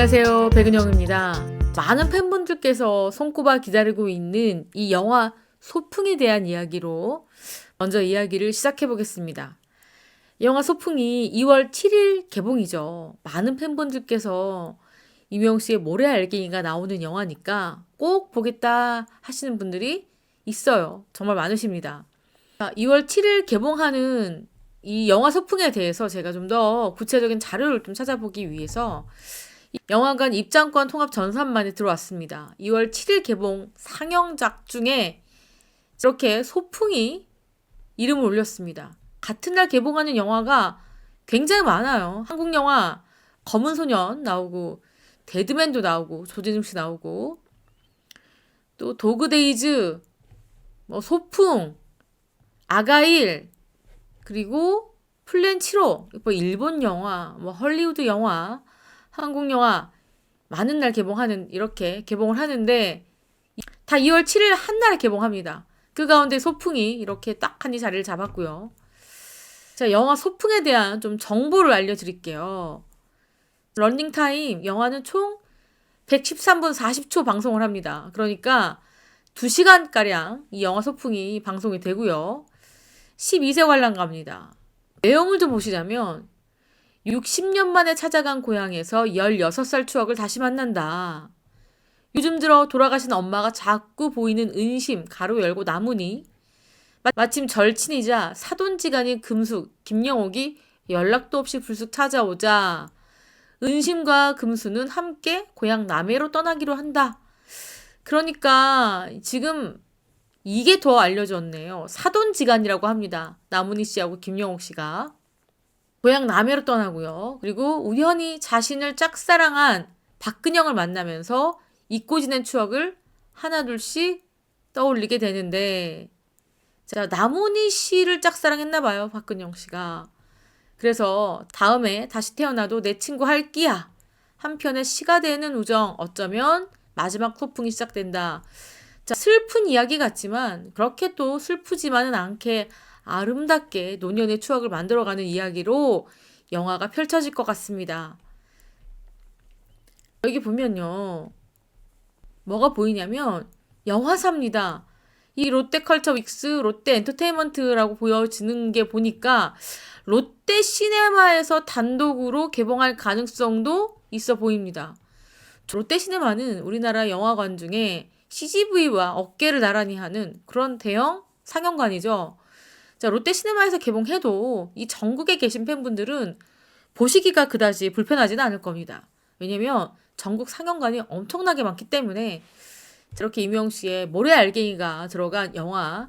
안녕하세요, 백은영입니다. 많은 팬분들께서 손꼽아 기다리고 있는 이 영화 소풍에 대한 이야기로 먼저 이야기를 시작해 보겠습니다. 영화 소풍이 2월 7일 개봉이죠. 많은 팬분들께서 이명웅 씨의 모래알갱이가 나오는 영화니까 꼭 보겠다 하시는 분들이 있어요. 정말 많으십니다. 2월 7일 개봉하는 이 영화 소풍에 대해서 제가 좀 더 구체적인 자료를 좀 찾아보기 위해서 영화관 입장권 통합 전산만이 들어왔습니다. 2월 7일 개봉 상영작 중에 이렇게 소풍이 이름을 올렸습니다. 같은 날 개봉하는 영화가 굉장히 많아요. 한국 영화 검은 소년 나오고 데드맨도 나오고 조재중 씨 나오고 또 도그데이즈, 소풍, 아가일, 그리고 플랜 7호, 일본 영화, 헐리우드 영화, 한국 영화 많은 날 개봉하는 이렇게 개봉을 하는데 다 2월 7일 한 날에 개봉합니다. 그 가운데 소풍이 이렇게 딱하니 자리를 잡았고요. 자, 영화 소풍에 대한 좀 정보를 알려드릴게요. 런닝타임 영화는 총 113분 40초 방송을 합니다. 그러니까 2시간가량 이 영화 소풍이 방송이 되고요. 12세 관람가입니다. 내용을 좀 보시자면 60년 만에 찾아간 고향에서 16살 추억을 다시 만난다. 요즘 들어 돌아가신 엄마가 자꾸 보이는 은심, 가로 열고 나무니 마침 절친이자 사돈지간인 금숙, 김영옥이 연락도 없이 불쑥 찾아오자 은심과 금수는 함께 고향 남해로 떠나기로 한다. 그러니까 지금 이게 더 알려졌네요. 사돈지간이라고 합니다. 나문희 씨하고 김영옥 씨가. 고향 남해로 떠나고요. 그리고 우연히 자신을 짝사랑한 박근영을 만나면서 잊고 지낸 추억을 하나둘씩 떠올리게 되는데, 자, 나문희 씨를 짝사랑했나 봐요, 박근영 씨가. 그래서 다음에 다시 태어나도 내 친구 할 끼야. 한편의 시가 되는 우정, 어쩌면 마지막 소풍이 시작된다. 자, 슬픈 이야기 같지만 그렇게 또 슬프지만은 않게 아름답게 노년의 추억을 만들어가는 이야기로 영화가 펼쳐질 것 같습니다. 여기 보면요. 뭐가 보이냐면 영화사입니다. 이 롯데컬처 윅스, 롯데 엔터테인먼트라고 보여지는 게 보니까 롯데 시네마에서 단독으로 개봉할 가능성도 있어 보입니다. 롯데 시네마는 우리나라 영화관 중에 CGV와 어깨를 나란히 하는 그런 대형 상영관이죠. 자, 롯데 시네마에서 개봉해도 이 전국에 계신 팬분들은 보시기가 그다지 불편하지는 않을 겁니다. 왜냐면 전국 상영관이 엄청나게 많기 때문에 저렇게 이명웅 씨의 모래알갱이가 들어간 영화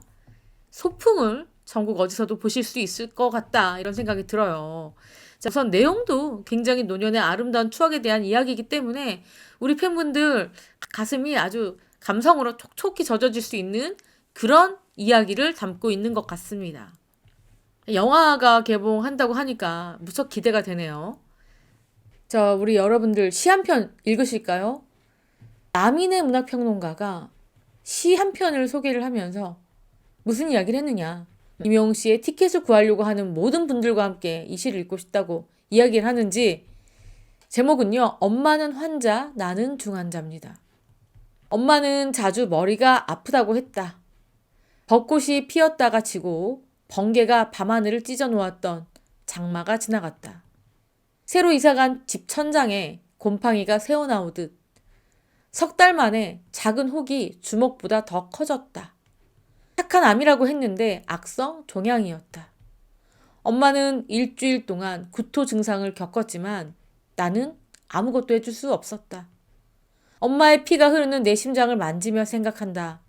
소풍을 전국 어디서도 보실 수 있을 것 같다 이런 생각이 들어요. 자, 우선 내용도 굉장히 노년의 아름다운 추억에 대한 이야기이기 때문에 우리 팬분들 가슴이 아주 감성으로 촉촉히 젖어질 수 있는 그런 이야기를 담고 있는 것 같습니다. 영화가 개봉한다고 하니까 무척 기대가 되네요. 자, 우리 여러분들 시 한 편 읽으실까요? 남인의 문학평론가가 시 한 편을 소개를 하면서 무슨 이야기를 했느냐. 이명웅 씨의 티켓을 구하려고 하는 모든 분들과 함께 이 시를 읽고 싶다고 이야기를 하는지 제목은요. 엄마는 환자, 나는 중환자입니다. 엄마는 자주 머리가 아프다고 했다. 벚꽃이 피었다가 지고 번개가 밤하늘을 찢어 놓았던 장마가 지나갔다. 새로 이사간 집 천장에 곰팡이가 새어나오듯 석 달 만에 작은 혹이 주먹보다 더 커졌다. 착한 암이라고 했는데 악성 종양이었다. 엄마는 일주일 동안 구토 증상을 겪었지만 나는 아무것도 해줄 수 없었다. 엄마의 피가 흐르는 내 심장을 만지며 생각한다.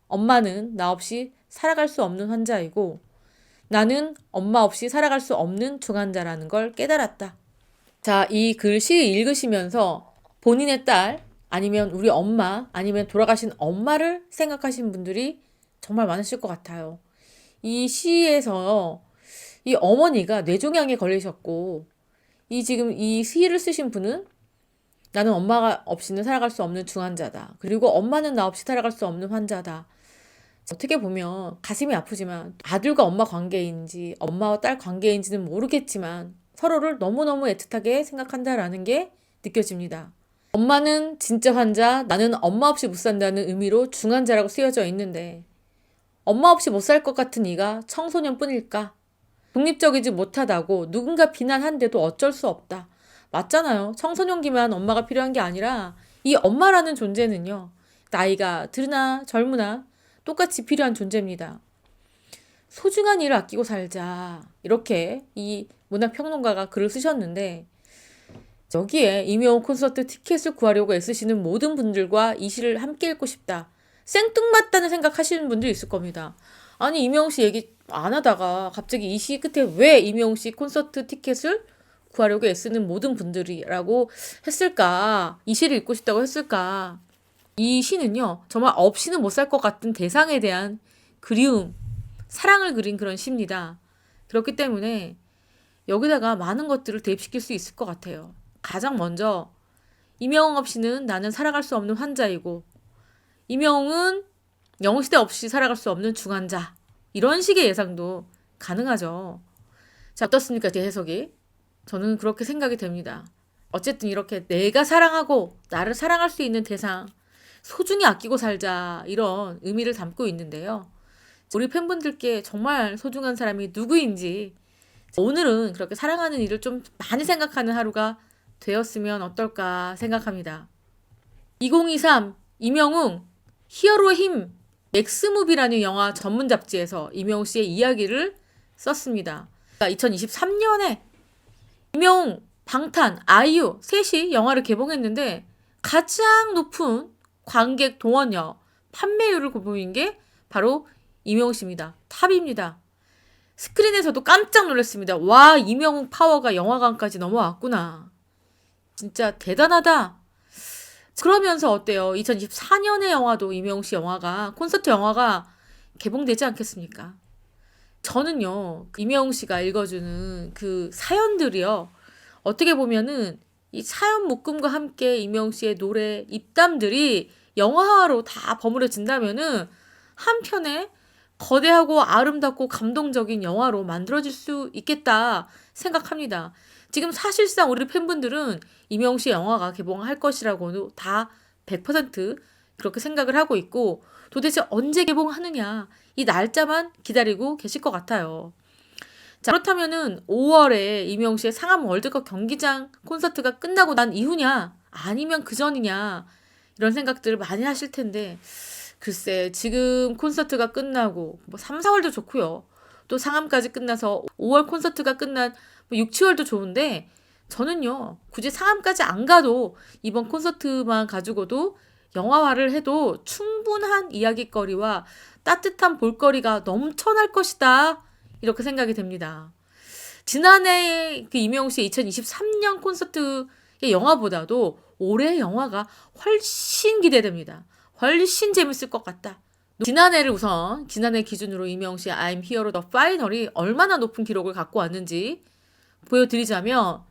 엄마는 나 없이 살아갈 수 없는 환자이고 나는 엄마 없이 살아갈 수 없는 중환자라는 걸 깨달았다. 자, 이 글씨 읽으시면서 본인의 딸 아니면 우리 엄마 아니면 돌아가신 엄마를 생각하신 분들이 정말 많으실 것 같아요. 이 시에서 이 어머니가 뇌종양에 걸리셨고 지금 이 시를 쓰신 분은 나는 엄마가 없이는 살아갈 수 없는 중환자다. 그리고 엄마는 나 없이 살아갈 수 없는 환자다. 어떻게 보면 가슴이 아프지만 아들과 엄마 관계인지 엄마와 딸 관계인지는 모르겠지만 서로를 너무너무 애틋하게 생각한다라는 게 느껴집니다. 엄마는 진짜 환자, 나는 엄마 없이 못 산다는 의미로 중환자라고 쓰여져 있는데 엄마 없이 못 살 것 같은 이가 청소년뿐일까? 독립적이지 못하다고 누군가 비난한데도 어쩔 수 없다. 맞잖아요. 청소년기만 엄마가 필요한 게 아니라 이 엄마라는 존재는요. 나이가 들으나 젊으나 똑같이 필요한 존재입니다. 소중한 일을 아끼고 살자. 이렇게 이 문화평론가가 글을 쓰셨는데 여기에 이명호 콘서트 티켓을 구하려고 애쓰시는 모든 분들과 이 시를 함께 읽고 싶다. 생뚱맞다는 생각 하시는 분들 있을 겁니다. 아니 이명호 씨 얘기 안 하다가 갑자기 이 시 끝에 왜 이명호 씨 콘서트 티켓을 구하려고 애쓰는 모든 분들이라고 했을까? 이 시를 읽고 싶다고 했을까? 이 시는요. 정말 없이는 못 살 것 같은 대상에 대한 그리움, 사랑을 그린 그런 시입니다. 그렇기 때문에 여기다가 많은 것들을 대입시킬 수 있을 것 같아요. 가장 먼저 이명웅 없이는 나는 살아갈 수 없는 환자이고 이명웅은 영웅시대 없이 살아갈 수 없는 중환자. 이런 식의 예상도 가능하죠. 자, 어떻습니까? 제 해석이. 저는 그렇게 생각이 됩니다. 어쨌든 이렇게 내가 사랑하고 나를 사랑할 수 있는 대상, 소중히 아끼고 살자 이런 의미를 담고 있는데요. 우리 팬분들께 정말 소중한 사람이 누구인지 오늘은 그렇게 사랑하는 일을 좀 많이 생각하는 하루가 되었으면 어떨까 생각합니다. 2023 이명웅 히어로의 힘 넥스무비라는 영화 전문 잡지에서 이명웅 씨의 이야기를 썼습니다. 2023년에 이명웅, 방탄, 아이유 셋이 영화를 개봉했는데 가장 높은 관객 동원력, 판매율을 보인 게 바로 이명웅 씨입니다. 탑입니다. 스크린에서도 깜짝 놀랐습니다. 와, 이명웅 파워가 영화관까지 넘어왔구나. 진짜 대단하다. 그러면서 어때요? 2024년의 영화도 이명웅 씨 영화가 콘서트 영화가 개봉되지 않겠습니까? 저는요. 이명웅 씨가 읽어주는 그 사연들이요. 어떻게 보면은 이 사연 묶음과 함께 이명웅 씨의 노래 입담들이 영화화로 다 버무려진다면은 한편에 거대하고 아름답고 감동적인 영화로 만들어질 수 있겠다 생각합니다. 지금 사실상 우리 팬분들은 이명웅 씨 영화가 개봉할 것이라고는 다 100% 그렇게 생각을 하고 있고 도대체 언제 개봉하느냐 이 날짜만 기다리고 계실 것 같아요. 자, 그렇다면은 5월에 이명웅 씨의 상암 월드컵 경기장 콘서트가 끝나고 난 이후냐 아니면 그 전이냐 이런 생각들을 많이 하실 텐데 글쎄 지금 콘서트가 끝나고 뭐 3, 4월도 좋고요. 또 상암까지 끝나서 5월 콘서트가 끝난 뭐 6, 7월도 좋은데 저는요. 굳이 상암까지 안 가도 이번 콘서트만 가지고도 영화화를 해도 충분한 이야깃거리와 따뜻한 볼거리가 넘쳐날 것이다. 이렇게 생각이 됩니다. 지난해 그 이명웅 씨의 2023년 콘서트의 영화보다도 올해 영화가 훨씬 기대됩니다. 훨씬 재밌을 것 같다. 지난해 기준으로 이명웅 씨의 I'm Hero The Final이 얼마나 높은 기록을 갖고 왔는지 보여드리자면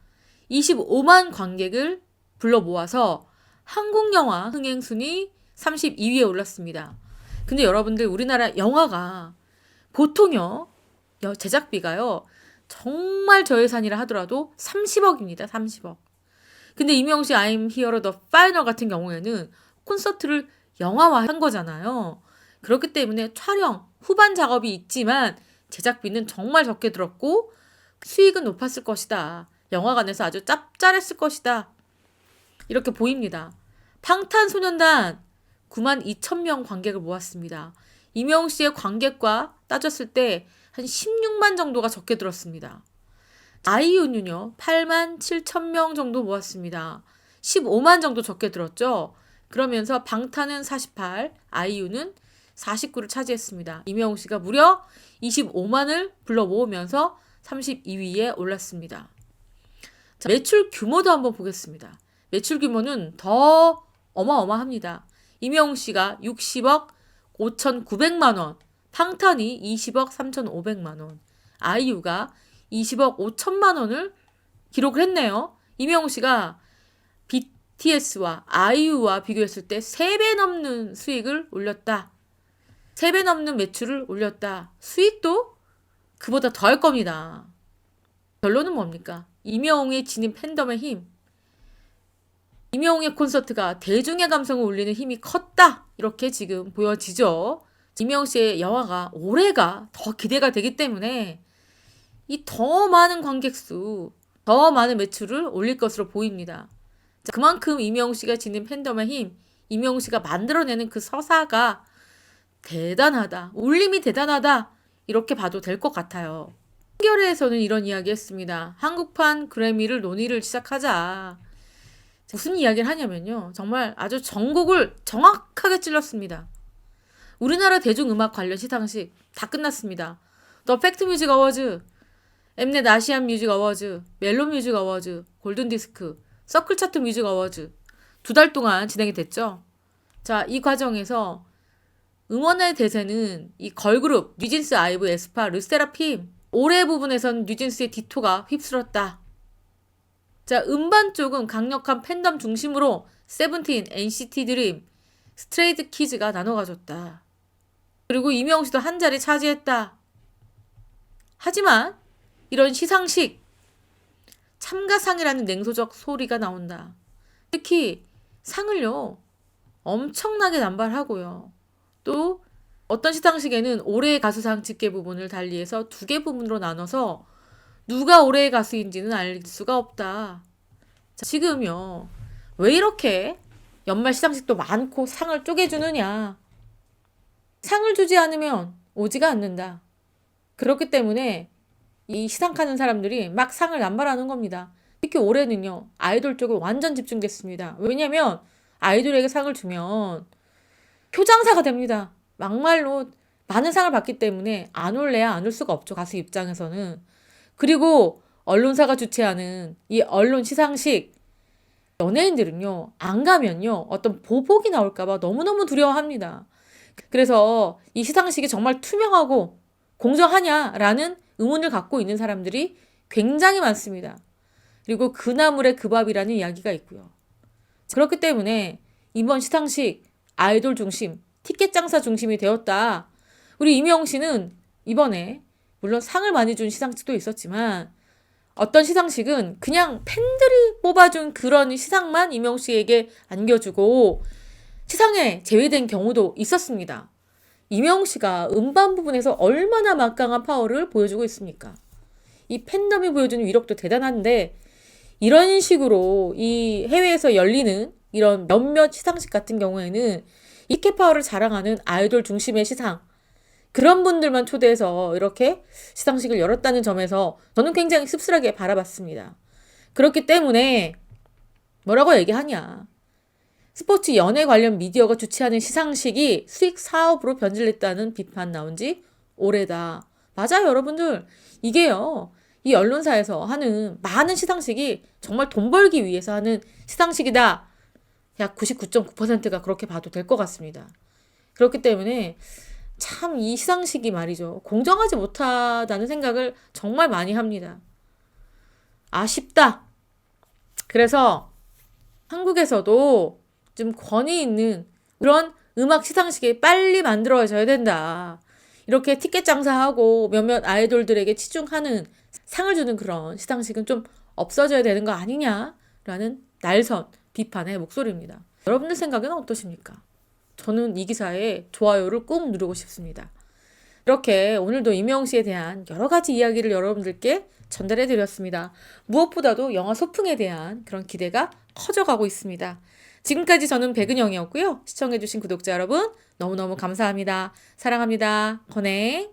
25만 관객을 불러 모아서 한국 영화 흥행 순위 32위에 올랐습니다. 근데 여러분들 우리나라 영화가 보통요 제작비가요 정말 저예산이라 하더라도 30억입니다. 30억. 근데 이명웅 씨 I'm Hero The Final 같은 경우에는 콘서트를 영화화한 거잖아요. 그렇기 때문에 촬영, 후반 작업이 있지만 제작비는 정말 적게 들었고 수익은 높았을 것이다. 영화관에서 아주 짭짤했을 것이다. 이렇게 보입니다. 방탄소년단 9만 2천 명 관객을 모았습니다. 이명웅 씨의 관객과 따졌을 때 한 16만 정도가 적게 들었습니다. 아이유는요 8만 7천 명 정도 모았습니다. 15만 정도 적게 들었죠. 그러면서 방탄은 48, 아이유는 49를 차지했습니다. 이명웅 씨가 무려 25만을 불러 모으면서 32위에 올랐습니다. 자, 매출 규모도 한번 보겠습니다. 매출 규모는 더 어마어마합니다. 이명웅 씨가 60억 5,900만 원, 방탄이 20억 3,500만 원, 아이유가 20억 5천만 원을 기록을 했네요. 이명웅 씨가 BTS와 아이유와 비교했을 때 3배 넘는 수익을 올렸다. 3배 넘는 매출을 올렸다. 수익도 그보다 더 할 겁니다. 결론은 뭡니까? 이명웅의 지닌 팬덤의 힘. 임영웅의 콘서트가 대중의 감성을 울리는 힘이 컸다. 이렇게 지금 보여지죠. 임영웅 씨의 영화가 올해가 더 기대가 되기 때문에 이 더 많은 관객 수, 더 많은 매출을 올릴 것으로 보입니다. 자, 그만큼 임영웅 씨가 지닌 팬덤의 힘, 임영웅 씨가 만들어내는 그 서사가 대단하다. 울림이 대단하다. 이렇게 봐도 될 것 같아요. 한겨레에서는 이런 이야기 했습니다. 한국판 그래미를 논의를 시작하자. 무슨 이야기를 하냐면요. 정말 아주 전곡을 정확하게 찔렀습니다. 우리나라 대중음악 관련 시상식 다 끝났습니다. 더 팩트 뮤직 어워즈, 엠넷 아시안 뮤직 어워즈, 멜론 뮤직 어워즈, 골든 디스크, 서클 차트 뮤직 어워즈 2달 동안 진행이 됐죠. 자, 이 과정에서 응원의 대세는 이 걸그룹 뉴진스, 아이브, 에스파, 르세라핌. 올해 부분에선 뉴진스의 디토가 휩쓸었다. 자, 음반 쪽은 강력한 팬덤 중심으로 세븐틴, NCT 드림, 스트레이트 키즈가 나눠 가졌다. 그리고 이명웅 씨도 한 자리 차지했다. 하지만 이런 시상식 참가상이라는 냉소적 소리가 나온다. 특히 상을요 엄청나게 남발하고요. 또 어떤 시상식에는 올해의 가수상 집계 부분을 달리해서 2개 부분으로 나눠서 누가 올해의 가수인지는 알 수가 없다. 자, 지금요 왜 이렇게 연말 시상식도 많고 상을 쪼개주느냐. 상을 주지 않으면 오지가 않는다. 그렇기 때문에 이 시상하는 사람들이 막 상을 남발하는 겁니다. 특히 올해는요 아이돌 쪽에 완전 집중됐습니다. 왜냐면 아이돌에게 상을 주면 표장사가 됩니다. 막말로 많은 상을 받기 때문에 안 올래야 안 올 수가 없죠. 가수 입장에서는. 그리고 언론사가 주최하는 이 언론 시상식 연예인들은요 안 가면요 어떤 보복이 나올까봐 너무너무 두려워합니다. 그래서 이 시상식이 정말 투명하고 공정하냐라는 의문을 갖고 있는 사람들이 굉장히 많습니다. 그리고 그 나물의 그 밥이라는 이야기가 있고요. 그렇기 때문에 이번 시상식 아이돌 중심, 티켓 장사 중심이 되었다. 우리 임영웅 씨는 이번에 물론 상을 많이 준 시상식도 있었지만 어떤 시상식은 그냥 팬들이 뽑아준 그런 시상만 임영웅 씨에게 안겨주고 시상에 제외된 경우도 있었습니다. 임영웅 씨가 음반 부분에서 얼마나 막강한 파워를 보여주고 있습니까? 이 팬덤이 보여주는 위력도 대단한데 이런 식으로 이 해외에서 열리는 이런 몇몇 시상식 같은 경우에는 이케 파워를 자랑하는 아이돌 중심의 시상 그런 분들만 초대해서 이렇게 시상식을 열었다는 점에서 저는 굉장히 씁쓸하게 바라봤습니다. 그렇기 때문에 뭐라고 얘기하냐. 스포츠 연예 관련 미디어가 주최하는 시상식이 수익 사업으로 변질됐다는 비판 나온 지 오래다. 맞아요, 여러분들. 이게요. 이 언론사에서 하는 많은 시상식이 정말 돈 벌기 위해서 하는 시상식이다. 약 99.9%가 그렇게 봐도 될 것 같습니다. 그렇기 때문에 참 이 시상식이 말이죠. 공정하지 못하다는 생각을 정말 많이 합니다. 아쉽다. 그래서 한국에서도 좀 권위 있는 그런 음악 시상식이 빨리 만들어져야 된다. 이렇게 티켓 장사하고 몇몇 아이돌들에게 치중하는 상을 주는 그런 시상식은 좀 없어져야 되는 거 아니냐라는 날선 비판의 목소리입니다. 여러분들 생각은 어떠십니까? 저는 이 기사에 좋아요를 꾹 누르고 싶습니다. 이렇게 오늘도 임영웅 씨에 대한 여러 가지 이야기를 여러분들께 전달해 드렸습니다. 무엇보다도 영화 소풍에 대한 그런 기대가 커져가고 있습니다. 지금까지 저는 백은영이었고요. 시청해주신 구독자 여러분 너무너무 감사합니다. 사랑합니다. 권혜.